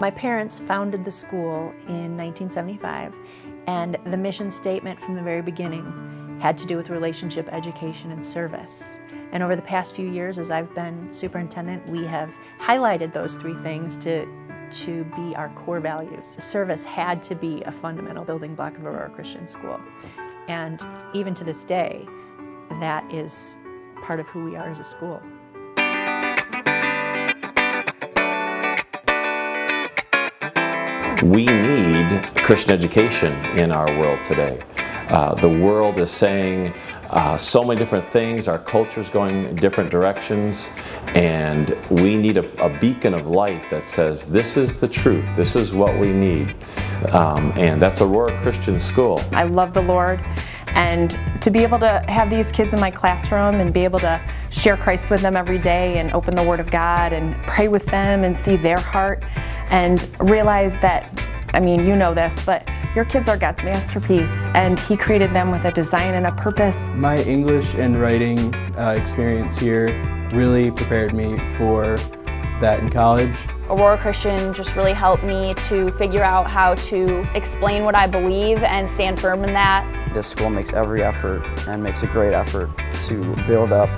My parents founded the school in 1975, and the mission statement from the very beginning had to do with relationship, education, and service. And over the past few years, as I've been superintendent, we have highlighted those three things to be our core values. Service had to be a fundamental building block of Aurora Christian School. And even to this day, that is part of who we are as a school. We need Christian education in our world today. The world is saying so many different things. Our culture is going in different directions, and we need a beacon of light that says this is the truth, this is what we need, and that's Aurora Christian School. I love the Lord, and to be able to have these kids in my classroom and be able to share Christ with them every day and open the Word of God and pray with them and see their heart and realize that, I mean, you know this, but your kids are God's masterpiece, and He created them with a design and a purpose. My English and writing experience here really prepared me for that in college. Aurora Christian just really helped me to figure out how to explain what I believe and stand firm in that. This school makes every effort and makes a great effort to build up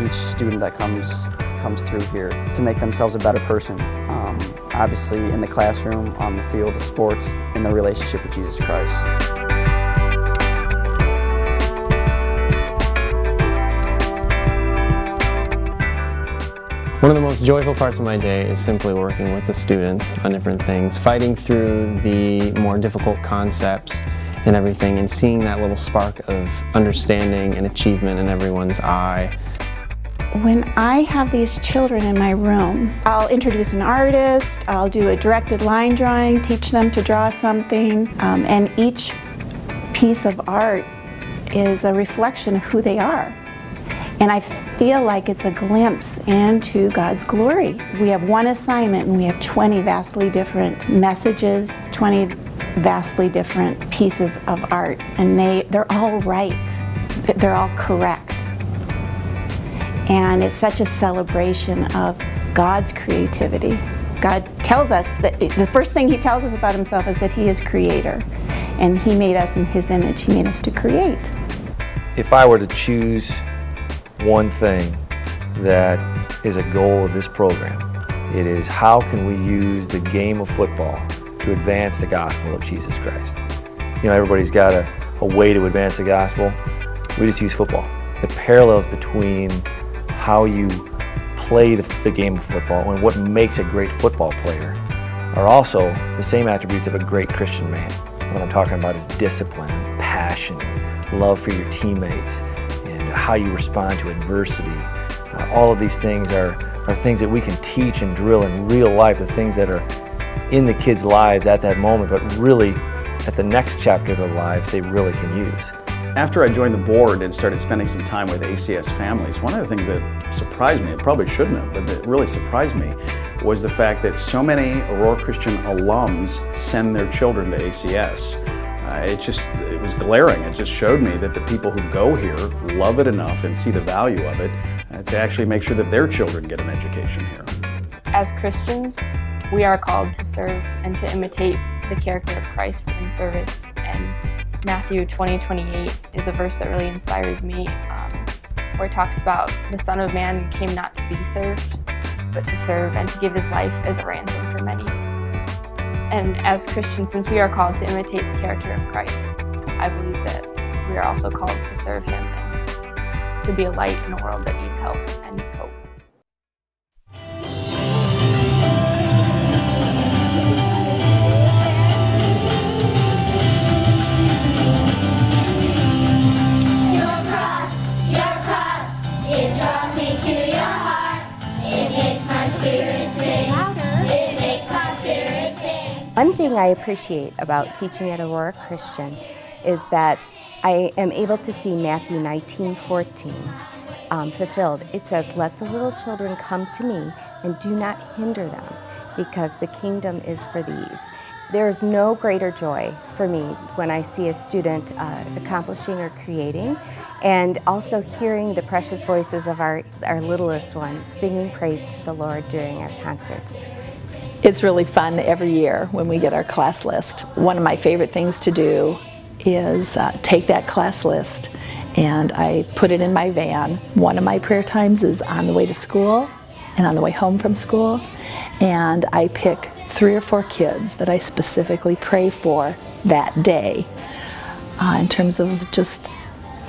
each student that comes through here to make themselves a better person. Obviously in the classroom, on the field, the sports, in the relationship with Jesus Christ. One of the most joyful parts of my day is simply working with the students on different things, fighting through the more difficult concepts and everything, and seeing that little spark of understanding and achievement in everyone's eye. When I have these children in my room, I'll introduce an artist, I'll do a directed line drawing, teach them to draw something, and each piece of art is a reflection of who they are. And I feel like it's a glimpse into God's glory. We have one assignment and we have 20 vastly different messages, 20 vastly different pieces of art, and they're all right, they're all correct. And it's such a celebration of God's creativity. God tells us that the first thing He tells us about Himself is that He is creator, and He made us in His image. He made us to create. If I were to choose one thing that is a goal of this program, it is how can we use the game of football to advance the gospel of Jesus Christ. You know, everybody's got a way to advance the gospel. We just use football. The parallels between how you play the game of football and what makes a great football player are also the same attributes of a great Christian man. What I'm talking about is discipline, passion, love for your teammates, and how you respond to adversity. All of these things are things that we can teach and drill in real life, the things that are in the kids' lives at that moment, but really at the next chapter of their lives they really can use. After I joined the board and started spending some time with ACS families, one of the things that surprised me, it probably shouldn't have, but that really surprised me, was the fact that so many Aurora Christian alums send their children to ACS. It was glaring. It just showed me that the people who go here love it enough and see the value of it to actually make sure that their children get an education here. As Christians, we are called to serve and to imitate the character of Christ in service. And Matthew 20:28 is a verse that really inspires me, where it talks about the Son of Man came not to be served, but to serve and to give His life as a ransom for many. And as Christians, since we are called to imitate the character of Christ, I believe that we are also called to serve Him and to be a light in a world that needs help and needs hope. One thing I appreciate about teaching at Aurora Christian is that I am able to see Matthew 19:14 fulfilled. It says, "Let the little children come to me and do not hinder them, because the kingdom is for these." There is no greater joy for me when I see a student accomplishing or creating, and also hearing the precious voices of our littlest ones singing praise to the Lord during our concerts. It's really fun every year when we get our class list. One of my favorite things to do is take that class list and I put it in my van. One of my prayer times is on the way to school and on the way home from school, and I pick 3 or 4 kids that I specifically pray for that day in terms of just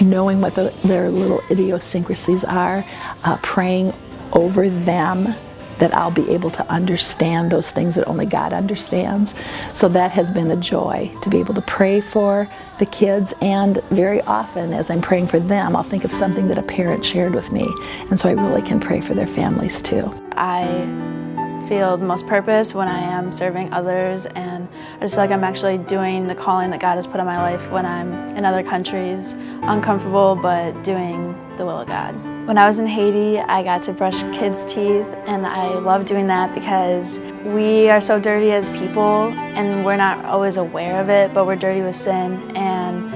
knowing what their little idiosyncrasies are, praying over them, that I'll be able to understand those things that only God understands. So that has been a joy, to be able to pray for the kids, and very often as I'm praying for them, I'll think of something that a parent shared with me, and so I really can pray for their families too. I feel the most purpose when I am serving others, and I just feel like I'm actually doing the calling that God has put on my life when I'm in other countries, uncomfortable but doing the will of God. When I was in Haiti, I got to brush kids' teeth, and I love doing that because we are so dirty as people and we're not always aware of it, but we're dirty with sin, and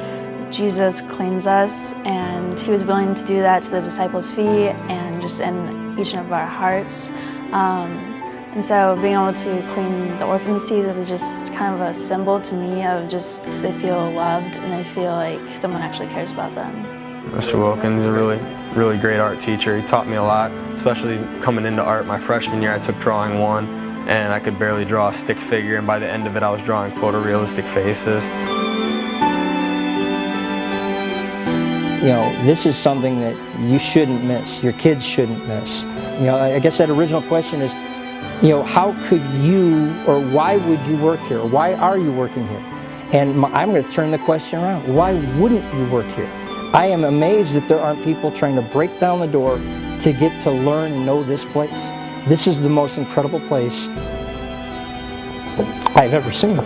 Jesus cleans us, and he was willing to do that to the disciples' feet and just in each one of our hearts. And so being able to clean the orphans' teeth, it was just kind of a symbol to me of just they feel loved and they feel like someone actually cares about them. Mr. Wilkins is a really great art teacher. He taught me a lot, especially coming into art. My freshman year I took drawing 1 and I could barely draw a stick figure, and by the end of it I was drawing photorealistic faces. You know, this is something that you shouldn't miss, your kids shouldn't miss. You know, I guess that original question is, you know, how could you, or why would you work here? Why are you working here? And I'm going to turn the question around. Why wouldn't you work here? I am amazed that there aren't people trying to break down the door to get to learn and know this place. This is the most incredible place I've ever seen.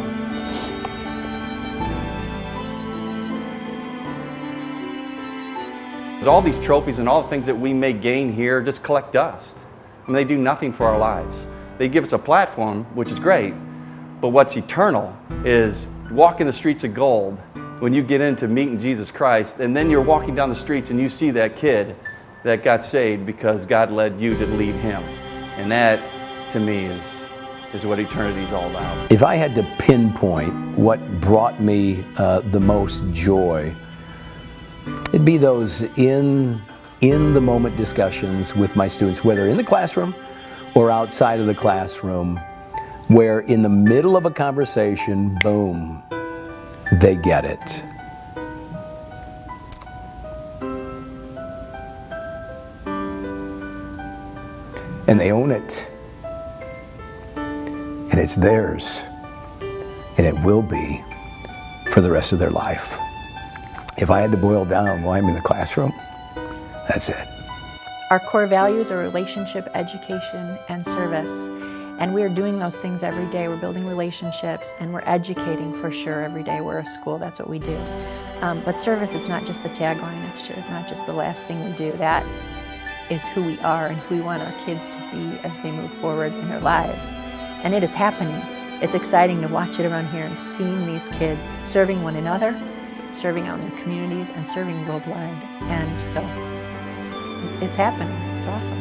All these trophies and all the things that we may gain here just collect dust. I mean, they do nothing for our lives. They give us a platform, which is great, but what's eternal is walking the streets of gold when you get into meeting Jesus Christ, and then you're walking down the streets and you see that kid that got saved because God led you to lead him. And that, to me, is what eternity is all about. If I had to pinpoint what brought me the most joy, it'd be those in the moment discussions with my students, whether in the classroom or outside of the classroom, where in the middle of a conversation, boom, they get it. And they own it. And it's theirs. And it will be for the rest of their life. If I had to boil down why I'm in the classroom, that's it. Our core values are relationship, education, and service. And we are doing those things every day. We're building relationships and we're educating for sure every day. We're a school, that's what we do. But service, it's not just the tagline, it's not just the last thing we do. That is who we are and who we want our kids to be as they move forward in their lives. And it is happening. It's exciting to watch it around here and seeing these kids serving one another, serving out in their communities, and serving worldwide. And so it's happening. It's awesome.